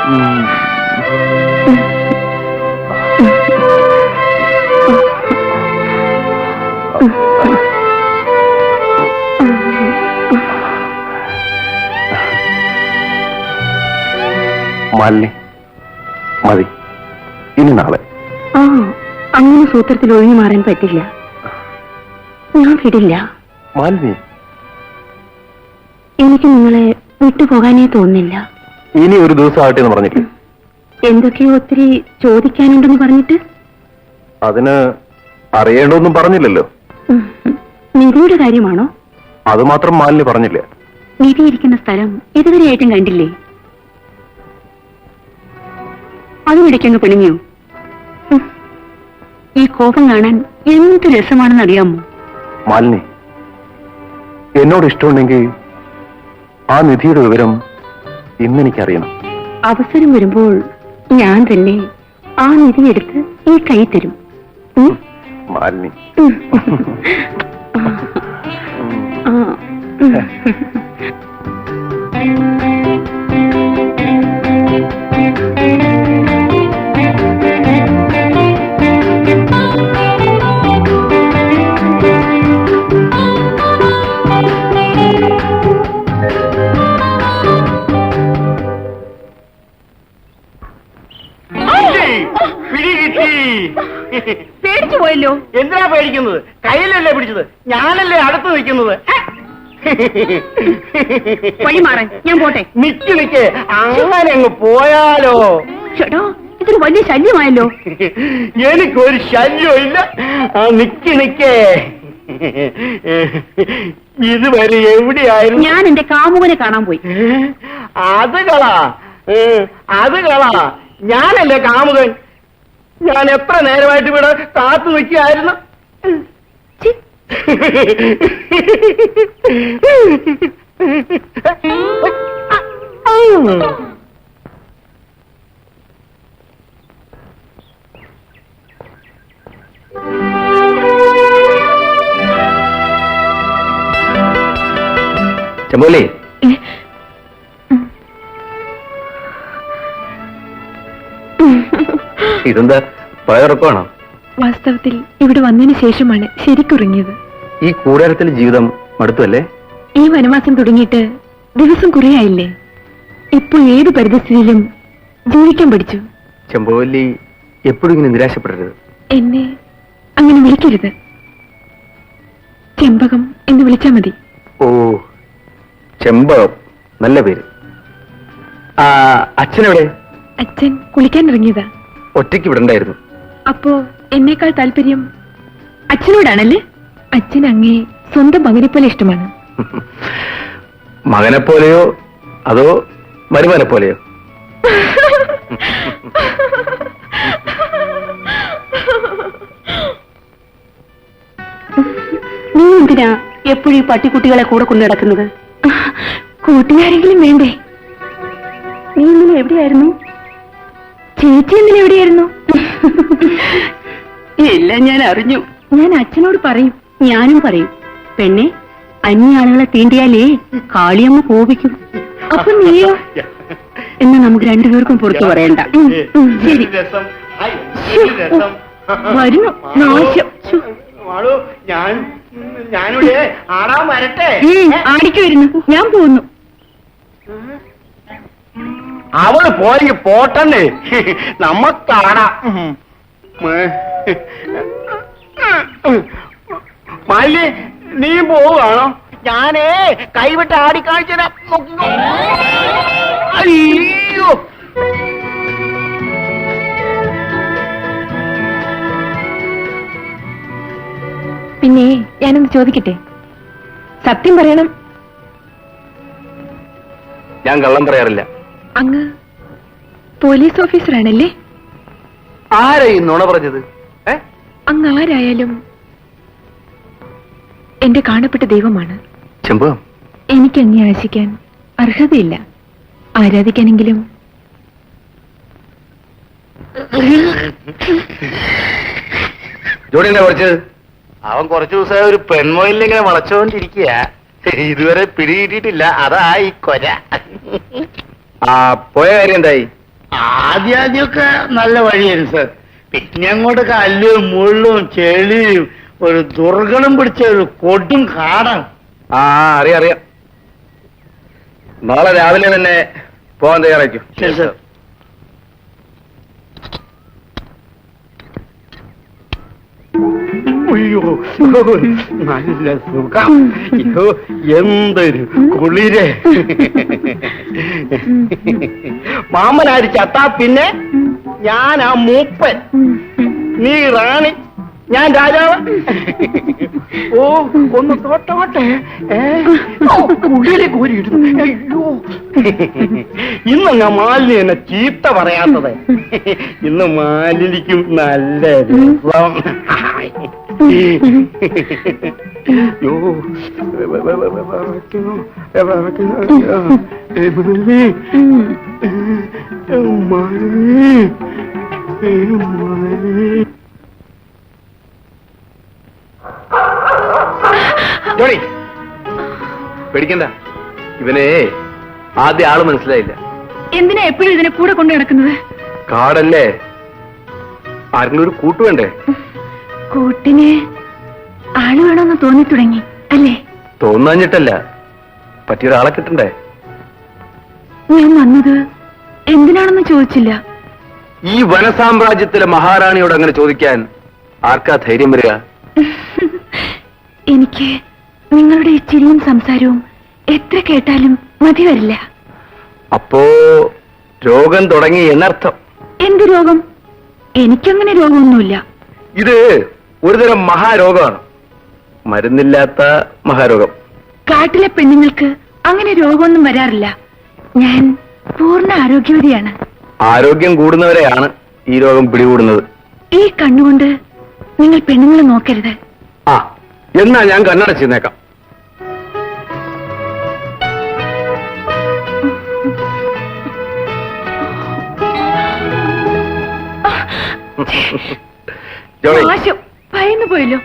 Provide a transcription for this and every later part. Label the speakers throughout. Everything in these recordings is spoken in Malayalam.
Speaker 1: മാലിനി, മതി, ഇനി നാളെ.
Speaker 2: അങ്ങനെ സൂത്രത്തിൽ ഒഴിഞ്ഞു മാറാൻ പറ്റില്ല. ഞാൻ വിടില്ല.
Speaker 1: മാലിനി,
Speaker 2: എനിക്ക് നിങ്ങളെ വിട്ടുപോകാനേ തോന്നുന്നില്ല.
Speaker 1: ഇനി ഒരു ദിവസം ആട്ടെ എന്ന് പറഞ്ഞിട്ട്
Speaker 2: എന്തൊക്കെയോ ഒത്തിരി ചോദിക്കാനുണ്ടെന്ന് പറഞ്ഞിട്ട്.
Speaker 1: അതിന് അറിയേണ്ടൊന്നും പറഞ്ഞില്ലല്ലോ.
Speaker 2: നിധിയുടെ കാര്യമാണോ?
Speaker 1: അത് മാത്രം മാലിനി പറഞ്ഞില്ല.
Speaker 2: നിധി ഇരിക്കുന്ന സ്ഥലം ഇതുവരെയായിട്ടും കണ്ടില്ലേ? അതുമിടയ്ക്കങ്ങ് പിണങ്ങിയോ? ഈ കോപം കാണാൻ എന്ത് രസമാണെന്ന് അറിയാമോ?
Speaker 1: മാലിനി, എന്നോട് ഇഷ്ടമുണ്ടെങ്കിൽ ആ നിധിയുടെ വിവരം ഇന്നെനിക്കറിയണം.
Speaker 2: അവസരം വരുമ്പോൾ ഞാൻ തന്നെ ആ നിധി എടുത്ത് ഈ കൈ തരും.
Speaker 1: മാലിനി,
Speaker 2: പേടിച്ചു പോയല്ലോ.
Speaker 3: എന്തിനാ പേടിക്കുന്നത്? കയ്യിലല്ലേ പിടിച്ചത്, ഞാനല്ലേ അടുത്ത് നിൽക്കുന്നത്.
Speaker 2: വഴി മാറാൻ ഞാൻ പോട്ടെ.
Speaker 3: നിക്ക് അങ്ങനെ അങ്ങ് പോയാലോ?
Speaker 2: ചേട്ടാ, ഇതൊരു വലിയ ശല്യമായല്ലോ.
Speaker 3: എനിക്കൊരു ശല്യവും ഇല്ല. നിക്കേ ഇതുവരെ എവിടെയായിരുന്നു?
Speaker 2: ഞാൻ എന്റെ കാമുകനെ കാണാൻ പോയി.
Speaker 3: അത് കളാ, ഞാനല്ലേ കാമുകൻ. ഞാൻ എത്ര നേരമായിട്ട് ഇവിടെ കാത്തു നിൽക്കുകയായിരുന്നു.
Speaker 1: ചെമ്പോലി, ഇതെന്താ പഴയറക്കമാണോ?
Speaker 2: വാസ്തവത്തിൽ ഇവിടെ വന്നതിന് ശേഷമാണ് ശരിക്കുറങ്ങിയത്.
Speaker 1: ഈ കൂടാരത്തിലെ ജീവിതം മടുത്തല്ലേ?
Speaker 2: ഈ വനവാസം തുടങ്ങിയിട്ട് ദിവസം കുറേയായില്ലേ. ഇപ്പോൾ ഏത് പരിതസ്ഥിതിയിലും ജീവിക്കാൻ പഠിച്ചു.
Speaker 1: ചെമ്പോലി, എപ്പോഴും ഇങ്ങനെ നിരാശപ്പെടരുത്.
Speaker 2: എന്നെ അങ്ങനെ വിളിക്കരുത്. ചെമ്പകം എന്ന് വിളിച്ചാ മതി.
Speaker 1: ഓ, ചെമ്പകം, നല്ല പേര്. അച്ഛനെവിടെ?
Speaker 2: അച്ഛൻ കുളിക്കാൻ ഇറങ്ങിയതാ.
Speaker 1: ഒറ്റയ്ക്ക് വിടണ്ടായിരുന്നു.
Speaker 2: അപ്പോ എന്നേക്കാൾ താല്പര്യം അച്ഛനോടാണല്ലേ? അച്ഛൻ അങ്ങേ സ്വന്തം മകനെ പോലെ ഇഷ്ടമാണ്.
Speaker 1: മകനെ പോലെയോ അതോ മരുമനെ പോലെയോ?
Speaker 2: നീ എന്തിനാ എപ്പോഴും ഈ പട്ടിക്കുട്ടികളെ കൂടെ കൊണ്ടു നടക്കുന്നത്? കൂട്ടുകാരെങ്കിലും വേണ്ടേ? നീ ഇന്നലെ എവിടെയായിരുന്നു? ചേച്ചി ഇന്നലെ എവിടെയായിരുന്നു? എല്ലാം ഞാൻ അറിഞ്ഞു. ഞാൻ അച്ഛനോട് പറയും, ഞാനും പറയും. പെണ്ണെ, അന്യ ആളുകളെ തീണ്ടിയാലേ കാളിയമ്മ കോപിക്കും. അപ്പൊ നീയോ? എന്നാ നമുക്ക് രണ്ടുപേർക്കും പുറത്തു പറയണ്ട. ശരി, വരുന്നു നാശം.
Speaker 3: ഞാനിവിടെ ആടാൻ വരട്ടെ.
Speaker 2: ആടിക്ക് വരുന്നു, ഞാൻ പോകുന്നു.
Speaker 3: അവള് പോയി പോട്ടണ്ടേ, നമ്മക്കാടാം. മാലി, നീ പോവുകയാണോ? ഞാനേ കൈവിട്ട് ആടിക്കാണിച്ചതാ. അയ്യോ,
Speaker 2: പിന്നെ ഞാനൊന്ന് ചോദിക്കട്ടെ? സത്യം പറയണം.
Speaker 1: ഞാൻ കള്ളം പറയാറില്ല.
Speaker 2: അങ്ങ് പോലീസ് ഓഫീസറാണല്ലേ?
Speaker 1: ആരാ ഈ നുണ പറഞ്ഞത്?
Speaker 2: അങ്ങ് ആരായാലും എന്റെ കാണപ്പെട്ട ദൈവമാണ്.
Speaker 1: ചെമ്പകം,
Speaker 2: എനിക്ക് അങ്ങേ ആശിക്കാൻ അർഹതയില്ല. ആരാധിക്കാനെങ്കിലും.
Speaker 1: ജോഡി എന്താ കുറച്ചത്?
Speaker 3: അവൻ കുറച്ചു ദിവസമായി ഒരു പെൺമോയിലിങ്ങനെ വളച്ചോണ്ടിരിക്കുക. ഇതുവരെ പിടികിട്ടിട്ടില്ല. അതാ ഈ കൊര.
Speaker 1: പോയ കാര്യം എന്തായി?
Speaker 4: ആദ്യമൊക്കെ നല്ല വഴിയായിരുന്നു സാർ. പിന്നെ അങ്ങോട്ട് കല്ലും മുള്ളും ചെളിയും ഒരു ദുർഗണം പിടിച്ച ഒരു കൊടും കാടാണ്.
Speaker 1: അറിയാം. നാളെ രാവിലെ തന്നെ പോകാൻ തയ്യാറാക്കും.
Speaker 4: ശരി സാർ.
Speaker 3: അയ്യോ നല്ല സുഖം. അയ്യോ എന്തൊരു കുളിര്. മാമനാര് ചത്താ പിന്നെ ഞാൻ ആ മൂപ്പൻ, നീ റാണി, ഞാൻ രാജാവ്. ഓ ഒന്ന് തോട്ടോട്ടെ. കുളിര് കോരിയിടുന്നു. അയ്യോ ഇന്നങ്ങ മാലിനി എന്നെ ചീത്ത പറയാത്തത്. ഇന്ന് മാലിനിക്കും നല്ല രസം. യോ
Speaker 1: ജോണി പേടിക്കണ്ട, ഇവനെ ആദ്യ ആള് മനസ്സിലായില്ല.
Speaker 2: എന്തിനാ എപ്പോഴും ഇതിനെ കൂടെ കൊണ്ട് നടക്കുന്നത്?
Speaker 1: കാടല്ലേ, ആരെങ്കിലും ഒരു കൂട്ട് വേണ്ടേ?
Speaker 2: കൂട്ടിന് ആള് വേണമെന്ന് തോന്നി തുടങ്ങി അല്ലേ?
Speaker 1: തോന്നാഞ്ഞിട്ടല്ല, പറ്റിയൊരാളെ കിട്ടണ്ടേ?
Speaker 2: ഞാൻ വന്നത് എന്തിനാണെന്ന് ചോദിച്ചില്ല.
Speaker 1: ഈ വനസാമ്രാജ്യത്തിലെ മഹാറാണിയോട് അങ്ങനെ ചോദിക്കാൻ ആർക്കാ ധൈര്യം വരിക?
Speaker 2: എനിക്ക് നിങ്ങളുടെ ഈ ചിരിയും സംസാരവും എത്ര കേട്ടാലും മതി വരില്ല.
Speaker 1: അപ്പോ രോഗം തുടങ്ങി എന്നർത്ഥം.
Speaker 2: എന്ത് രോഗം? എനിക്കങ്ങനെ രോഗമൊന്നുമില്ല.
Speaker 1: ഇത് ഒരുതരം മഹാരോഗമാണ്, മരുന്നില്ലാത്ത മഹാരോഗം.
Speaker 2: കാട്ടിലെ പെണ്ണുങ്ങൾക്ക് അങ്ങനെ രോഗമൊന്നും വരാറില്ല. ഞാൻ പൂർണ്ണ ആരോഗ്യവതിയാണ്.
Speaker 1: ആരോഗ്യം കൂടുന്നവരെയാണ് ഈ രോഗം പിടികൂടുന്നത്.
Speaker 2: ഈ കണ്ണുകൊണ്ട് നിങ്ങൾ പെണ്ണുങ്ങളെ നോക്കരുത്.
Speaker 1: എന്നാ ഞാൻ കണ്ണടച്ചിരുന്നേക്കാം.
Speaker 2: ഭയന്നു പോയല്ലോ,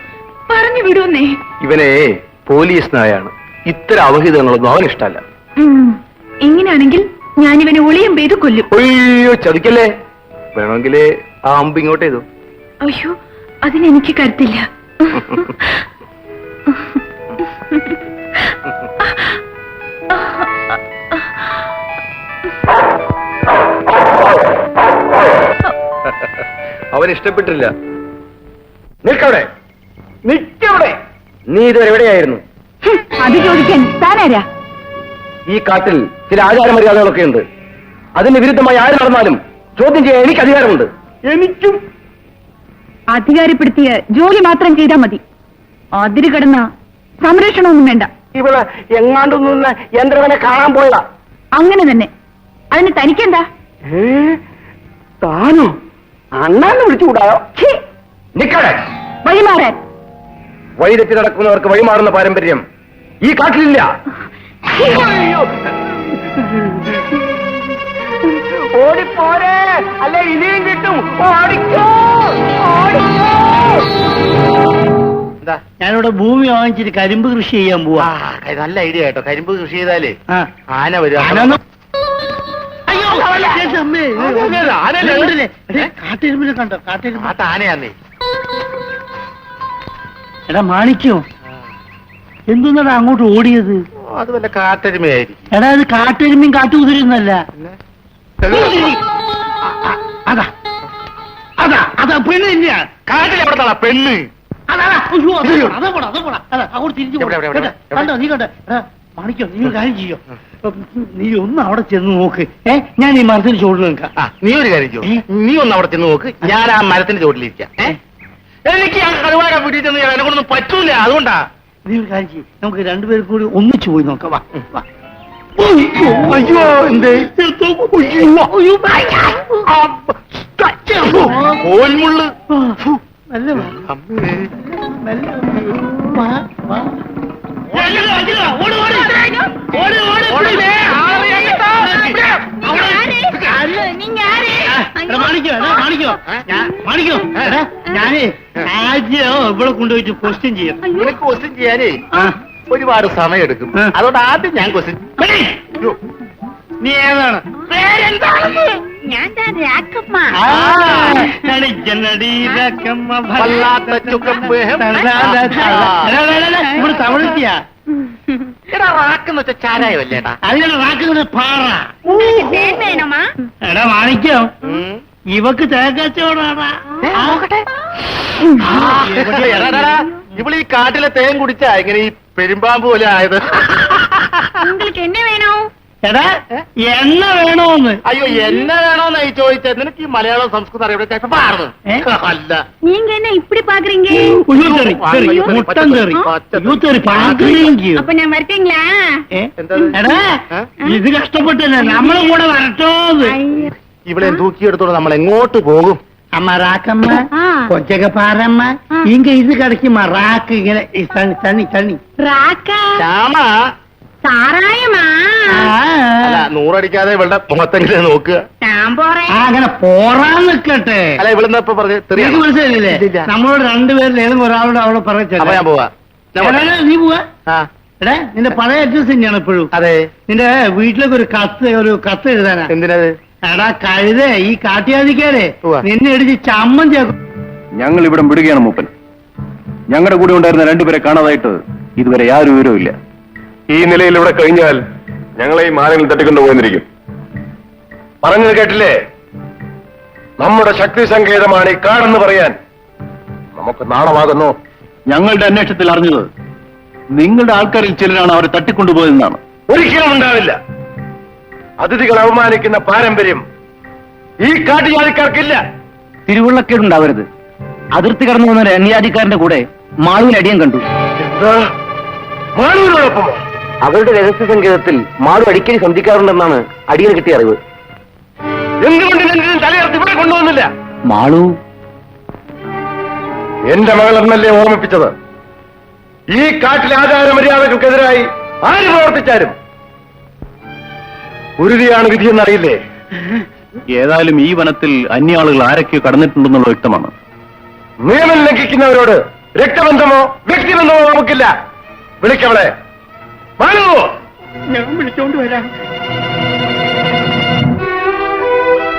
Speaker 2: പറഞ്ഞു വിടുന്നേ.
Speaker 1: ഇവനെ പോലീസ് നായാണ്, ഇത്തരം അവഹിതങ്ങളൊന്നും അവനിഷ്ടല്ല.
Speaker 2: ഇങ്ങനെയാണെങ്കിൽ ഞാനിവനെ ഒളിയും പെയ്ത് കൊല്ലും.
Speaker 1: അയ്യോ ചതിക്കല്ലേ, വേണമെങ്കിൽ ആ അമ്പ് ഇങ്ങോട്ട് ചെയ്തു.
Speaker 2: അയ്യോ അതിനെനിക്ക് കരുത്തില്ല.
Speaker 1: അവൻ ഇഷ്ടപ്പെട്ടില്ല.
Speaker 3: നിൽക്കവിടെ, നിൽക്കവിടെ.
Speaker 1: നീ ഇതുവരെ എവിടെയായിരുന്നു?
Speaker 2: അത് ചോദിക്കാൻ താനാരാ?
Speaker 1: ഈ കാട്ടിൽ ചില ആചാരമര്യാദകളൊക്കെ ഉണ്ട്. അതിന് വിരുദ്ധമായി ആര് നടന്നാലും ചോദ്യം ചെയ്യാൻ എനിക്ക് അധികാരമുണ്ട്.
Speaker 3: എനിക്കും
Speaker 2: അധികാരപ്പെടുത്തിയ ജോലി മാത്രം ചെയ്താൽ മതി. അതിര് കിടന്ന സംരക്ഷണമൊന്നും വേണ്ട.
Speaker 3: ഇവിടെ എങ്ങാണ്ടൊന്നും യന്ത്രവനെ കാണാൻ പോയതാ.
Speaker 2: അങ്ങനെ തന്നെ. അതിന് തനിക്കെന്താ?
Speaker 3: താനോ അണ്ണാന്ന് വിളിച്ചുകൂടായോ?
Speaker 1: നിക്കടെ,
Speaker 2: വഴിമാറാൻ.
Speaker 1: വഴിതെറ്റി നടക്കുന്നവർക്ക് വഴിമാറുന്ന പാരമ്പര്യം ഈ കാട്ടിലില്ല.
Speaker 3: ഓടിപ്പോരെ, അല്ലെ ഇനിയും കിട്ടും. ഓടിക്കോ, ഓടിക്കോ.
Speaker 4: എന്താ, ഞാനിവിടെ ഭൂമി വാങ്ങിച്ചിട്ട് കരിമ്പ് കൃഷി ചെയ്യാൻ പോവാ.
Speaker 3: നല്ല ഐഡിയ കേട്ടോ. കരിമ്പ് കൃഷി ചെയ്താലേ ആന വരും.
Speaker 4: കാട്ടിരുമ്പിനെ കണ്ടോ? കാട്ടിരുമ്പ്
Speaker 3: ആനയാന്നേ.
Speaker 4: എടാ മാണിക്കോ, എന്തുന്നടാ അങ്ങോട്ട് ഓടിയത്?
Speaker 3: അത് വല്ല കാട്ടരുമയായിരിക്കും.
Speaker 4: എടാ അത് കാട്ടിരുമ്പിയും കാട്ടുകുതിരൊന്നല്ല. അതാ അതാ അതാ പെണ്ണ് തന്നെയാ.
Speaker 3: കാട്ടിലെവിടത്താ പെണ്ണ്?
Speaker 4: കണ്ടോ നീ കണ്ടോ? മാണിക്കോ, നീ ഒരു കാര്യം ചെയ്യോ, നീ ഒന്ന് അവിടെ ചെന്ന് നോക്ക്. ഞാൻ ഈ മരത്തിന് ചോട്ടിൽ നിൽക്കാം.
Speaker 3: നീ ഒരു കാര്യം ചെയ്യോ, നീ ഒന്ന് അവിടെ ചെന്ന് നോക്ക്, ഞാൻ ആ മരത്തിന്റെ ചോട്ടിലിരിക്കാം. എനിക്ക് ആ കടുവാടെ വീട്ടിൽ ചെന്ന് എന്നെ കൊണ്ടൊന്നും പറ്റൂല. അതുകൊണ്ടാ.
Speaker 4: നീ ഒരു കാര്യം ചെയ്യും, നമുക്ക് രണ്ടുപേരും കൂടി ഒന്നിച്ചു പോയി നോക്കാം. വാ വാ.
Speaker 3: അയ്യോ എന്തേ കോൽമുള്ള്.
Speaker 4: നല്ല നല്ല വാ വാ. മാണിക്കോ, ഞാനേ ആദ്യം ഇവിടെ കൊണ്ടുപോയിട്ട് ക്വസ്റ്റ്യൻ ചെയ്യാം.
Speaker 3: ക്വസ്റ്റ്യൻ ചെയ്യാനേ ഒരുപാട് സമയം എടുക്കും. അതുകൊണ്ട് ആദ്യം ഞാൻ ക്വസ്റ്റ്യൻ.
Speaker 4: നീ ഏതാണ്?
Speaker 2: ഞാൻ രാക്കമ്മ.
Speaker 3: വല്ലാത്ത ചുക്കപ്പ്.
Speaker 4: ഇവിടെ തമിഴിക്കാ
Speaker 3: എടാ റാക്കെന്ന് വെച്ചാൽ ചാരായമല്ലേടാ?
Speaker 4: അതിനാണ് റാക്കുന്നത് പാറ.
Speaker 2: തേൻ വേണമാ?
Speaker 4: എടാ മാണിക്കോ, ഇവക്ക് തേക്കച്ചോടാടാ.
Speaker 3: ഇവിടെ ഈ കാട്ടിലെ തേൻ കുടിച്ചാ ഇങ്ങനെ ഈ പെരുമ്പാമ്പ് പോലെ ആയത്.
Speaker 2: നിങ്ങൾക്ക് എന്നെ വേണോ?
Speaker 4: എടാ എണ്ണ വേണോന്ന്?
Speaker 3: അയ്യോ എന്നെ വേണോന്നായി ചോദിച്ചത്. നിനക്ക് ഈ മലയാളം സംസ്കൃതം അറിയാം പാടുന്നു അല്ല.
Speaker 2: நீங்க என்ன இப்படி பாக்குறீங்க?
Speaker 4: മുട്ടൻ കറി യൂത്തറി പാക്കുകയും.
Speaker 2: அப்ப நான் வரட்டீங்களா?
Speaker 4: എടാ ഇത് കഷ്ടപ്പെട്ടില്ല, നമ്മളും കൂടെ വരട്ടോന്ന്.
Speaker 3: ഇവിടെ തൂക്കിയെടുത്തോണ്ട് നമ്മൾ എങ്ങോട്ട് പോകും?
Speaker 4: അമ്മ റാക്കമ്മ കൊച്ചൊക്കെ പാറമ്മ ഇങ്ക ഇത് കിടക്കുമ്പോ റാക്ക് ഇങ്ങനെ തണ്ണി തണ്ണി തണ്ണി
Speaker 2: ராக்கா
Speaker 3: ശ്യാമ
Speaker 2: சாராயமா?
Speaker 3: അല്ല 100 അടിക്കാതെ ഇവളുടെ മുഖത്തെങ്കിലും നോക്കുക.
Speaker 2: நான் போறேன்.
Speaker 4: അങ്ങനെ പോറാൻ നിക്കട്ടെ.
Speaker 3: അല്ല ഇവിടുന്ന് ഇപ്പൊ പറഞ്ഞു
Speaker 4: നിനക്ക് മനസ്സിലായില്ലേ? നമ്മളോട് രണ്ടുപേരിൽ ഏതെങ്കിലും ഒരാളോട് അവളെ
Speaker 3: അപ്പൊ ഞാൻ
Speaker 4: പറഞ്ഞ
Speaker 3: പോവാ.
Speaker 4: നീ പോവാ.
Speaker 3: ആ
Speaker 4: എടാ നിന്റെ പഴയ അഡ്രസ് തന്നെയാണ് ഇപ്പോഴും.
Speaker 3: അതെ.
Speaker 4: നിന്റെ വീട്ടിലേക്ക് ഒരു കത്ത് എഴുതാനാ.
Speaker 3: എന്തിനത്?
Speaker 4: എടാ കഴുതേ, ഈ കാട്ടിയാതിക്കാരെ
Speaker 3: ഉവ്വ.
Speaker 4: നിന്നെ ഇടിച്ച് ചമ്മന്തിയാക്കും.
Speaker 1: ഞങ്ങൾ ഇവിടെ വിടുകയാണ് മൂപ്പൻ. ഞങ്ങളുടെ കൂടെ ഉണ്ടായിരുന്ന രണ്ടുപേരെ കാണാതായിട്ട് ഇതുവരെ യാതൊരു വിവരവും ഇല്ല.
Speaker 5: ഈ നിലയിൽ ഇവിടെ കഴിഞ്ഞാൽ ഞങ്ങളെ ഈ മാനങ്ങൾ തട്ടിക്കൊണ്ടുപോയിരിക്കും. പറഞ്ഞത് കേട്ടില്ലേ? നമ്മുടെ ശക്തി സങ്കേതമാണ് ഈ കാടെന്ന് പറയാൻ നമുക്ക് നാണമാകുന്നു.
Speaker 1: ഞങ്ങളുടെ അന്വേഷണത്തിൽ അറിഞ്ഞത് നിങ്ങളുടെ ആൾക്കാരിൽ ചിലരാണ് അവരെ തട്ടിക്കൊണ്ടുപോയതെന്നാണ്.
Speaker 5: ഒരിക്കലും ഉണ്ടാവില്ല. അതിഥികൾ അവമാനിക്കുന്ന പാരമ്പര്യം ഈ കാട്ടുജാതിക്കാർക്കില്ല.
Speaker 1: തിരുവുള്ളക്കേടുണ്ടാവരുത്. അതിർത്തി കടന്നു വന്ന ഒരു അന്യാധികാരന്റെ കൂടെ മാളുവിന് അടിയം കണ്ടു.
Speaker 5: എന്താ? മാളൂരിനോടൊപ്പമോ?
Speaker 1: അവരുടെ രഹസ്യ സങ്കേതത്തിൽ മാളു അടിക്കടി സന്ധിക്കാറുണ്ടെന്നാണ് അടിയന് കിട്ടിയ അറിവ്.
Speaker 5: എന്തുകൊണ്ട് എന്തിനും തലയർത്ത് ഇവിടെ കൊണ്ടുവന്നില്ല?
Speaker 1: മാളു
Speaker 5: എന്റെ മകൾ എന്നല്ലേ ഓർമ്മിപ്പിച്ചത്. ഈ കാട്ടിലെ ആചാര മര്യാദകൾക്കെതിരായി ആര് പ്രവർത്തിച്ചാലും ഉരുതിയാണ് വിധിയെന്നറിയില്ലേ?
Speaker 1: ഏതായാലും ഈ വനത്തിൽ അന്യാളുകൾ ആരൊക്കെയോ കടന്നിട്ടുണ്ടെന്നുള്ള വ്യക്തമാണ്.
Speaker 5: നിയമം ലംഘിക്കുന്നവരോട് രക്തബന്ധമോ വ്യക്തിബന്ധമോ നമുക്കില്ല. വിളിക്കവളെ.
Speaker 4: ഞാൻ വിളിച്ചോണ്ട് വരാം.